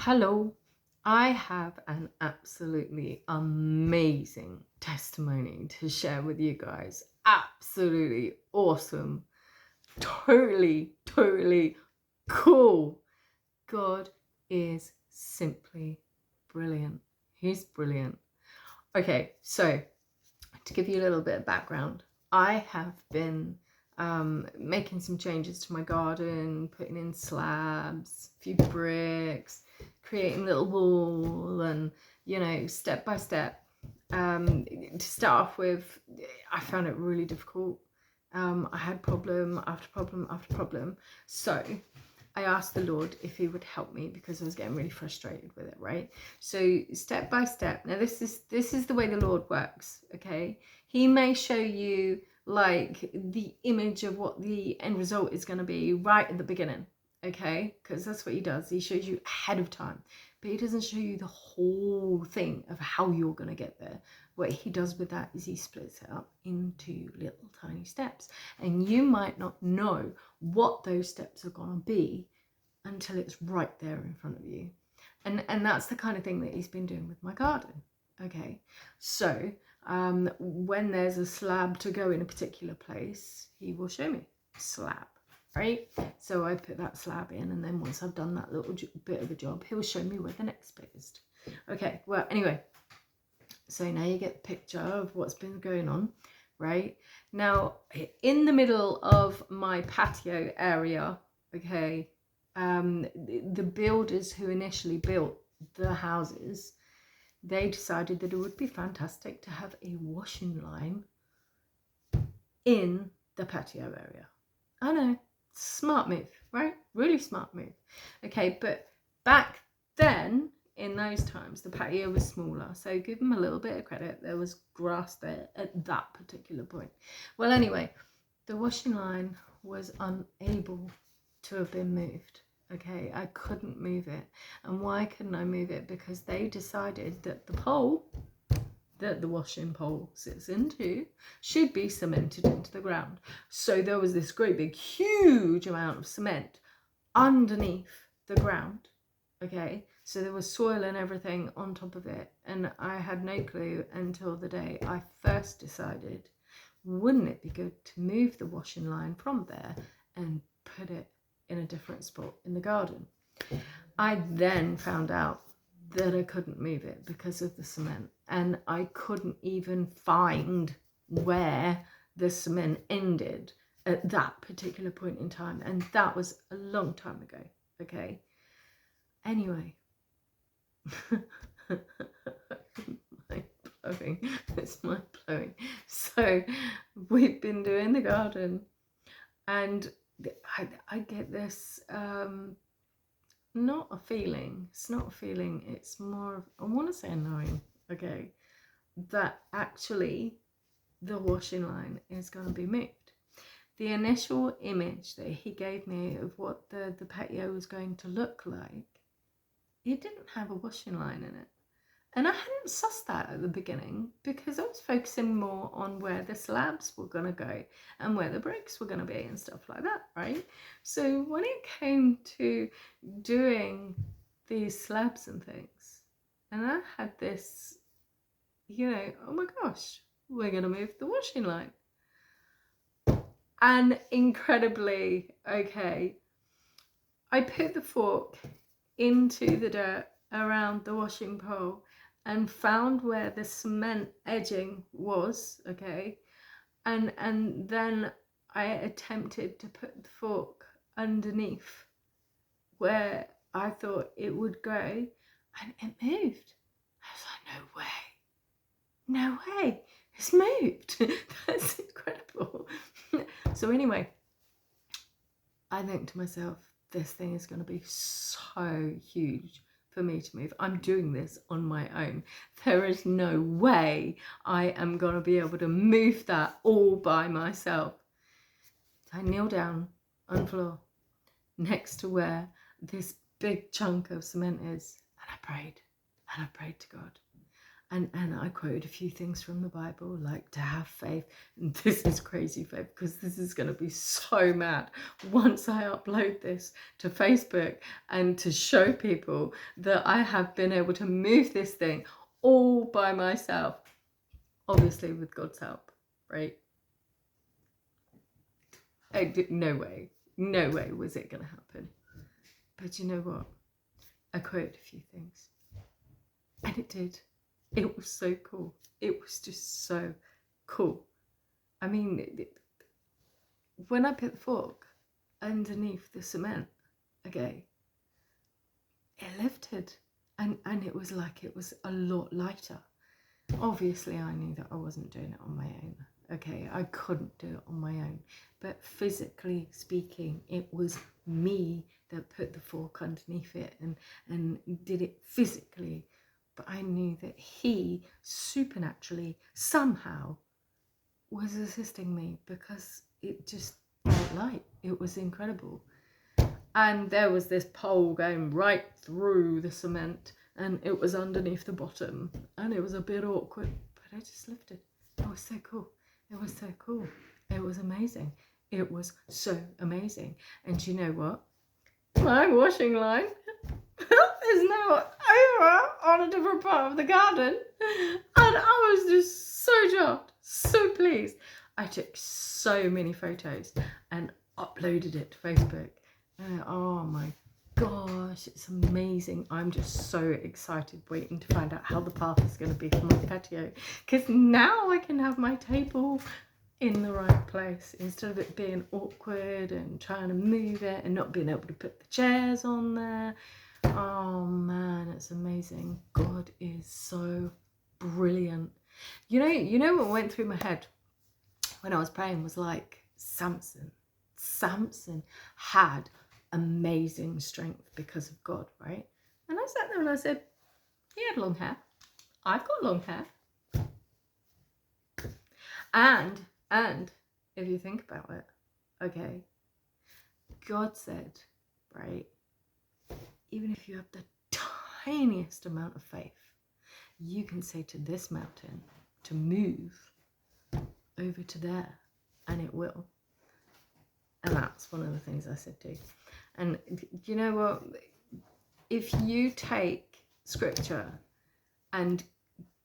Hello, I have an absolutely amazing testimony to share with you guys. Absolutely awesome. Totally cool. God is simply brilliant. He's brilliant. Okay, so to give you a little bit of background, I have been making some changes to my garden, putting in slabs, a few bricks, creating a little wall, and step by step. To start off with, I found it really difficult. I had problem after problem after problem. So I asked the Lord if he would help me because I was getting really frustrated with it, right? So step by step. Now this is the way the Lord works, okay? He may show you like the image of what the end result is going to be right at the beginning, okay? Because that's what he does. He shows you ahead of time, but he doesn't show you the whole thing of how you're going to get there. What he does with that is he splits it up into little tiny steps, and you might not know what those steps are going to be until it's right there in front of you. And that's the kind of thing that he's been doing with my garden. Okay, so when there's a slab to go in a particular place, he will show me slab, right? So I put that slab in, and then once I've done that little bit of a job, he'll show me where the next bit is. Okay, well, anyway, so now you get the picture of what's been going on, right? Now, in the middle of my patio area, okay, the builders who initially built the houses, they decided that it would be fantastic to have a washing line in the patio area. I know, smart move, right? Really smart move. Okay, but back then, in those times, the patio was smaller, so give them a little bit of credit. There was grass there at that particular point. Well, anyway, the washing line was unable to have been moved. Okay, I couldn't move it. And why couldn't I move it? Because they decided that the pole that the washing pole sits into should be cemented into the ground. So there was this great big huge amount of cement underneath the ground. Okay, so there was soil and everything on top of it, and I had no clue until the day I first decided, wouldn't it be good to move the washing line from there and put it in a different spot in the garden? I then found out that I couldn't move it because of the cement, and I couldn't even find where the cement ended at that particular point in time, and that was a long time ago. Okay, anyway. It's mind blowing. So we've been doing the garden, and I get this not a feeling, it's not a feeling, it's more of, I want to say a knowing, okay, that actually the washing line is going to be moved. The initial image that he gave me of what the patio was going to look like, it didn't have a washing line in it. And I hadn't sussed that at the beginning because I was focusing more on where the slabs were going to go and where the bricks were going to be and stuff like that, right? So when it came to doing these slabs and things, and I had this, oh my gosh, we're going to move the washing line. And incredibly, okay, I put the fork into the dirt around the washing pole and found where the cement edging was, okay, and then I attempted to put the fork underneath where I thought it would go, and it moved. I was like, no way, it's moved. That's incredible. So anyway, I think to myself, this thing is going to be so huge for me to move. I'm doing this on my own. There is no way I am going to be able to move that all by myself. I kneel down on the floor next to where this big chunk of cement is, and I prayed to God. And I quoted a few things from the Bible, like to have faith. And this is crazy faith, because this is going to be so mad once I upload this to Facebook and to show people that I have been able to move this thing all by myself. Obviously with God's help, right? No way was it going to happen. But you know what? I quoted a few things. And it did. It was so cool. It was just so cool. I mean, when I put the fork underneath the cement, okay, it lifted. And it was like it was a lot lighter. Obviously, I knew that I wasn't doing it on my own. Okay, I couldn't do it on my own. But physically speaking, it was me that put the fork underneath it and did it physically. But I knew that he supernaturally somehow was assisting me, because it just felt light. It was incredible. And there was this pole going right through the cement, and it was underneath the bottom, and it was a bit awkward, but I just lifted. It was so cool. It was so cool. It was amazing. It was so amazing. And you know what? My washing line is now over on a different part of the garden, and I was just so chuffed, so pleased. I took so many photos and uploaded it to Facebook. And oh my gosh, it's amazing. I'm just so excited, waiting to find out how the path is going to be for my patio, because now I can have my table in the right place instead of it being awkward and trying to move it and not being able to put the chairs on there. Oh man, it's amazing. God is so brilliant. You know what went through my head when I was praying was like, Samson had amazing strength because of God, right? And I sat there and I said, he had long hair. I've got long hair. And if you think about it, okay, God said, right, even if you have the tiniest amount of faith, you can say to this mountain to move over to there, and it will. And that's one of the things I said too. And you know what? If you take scripture and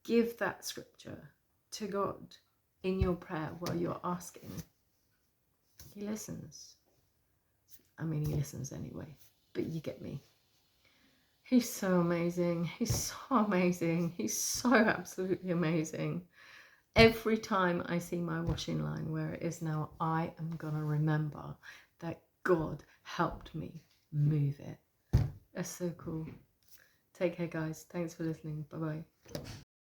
give that scripture to God in your prayer while you're asking, he listens. I mean, he listens anyway, but you get me. He's so amazing. He's so amazing. He's so absolutely amazing. Every time I see my washing line where it is now, I am going to remember that God helped me move it. That's so cool. Take care, guys. Thanks for listening. Bye-bye.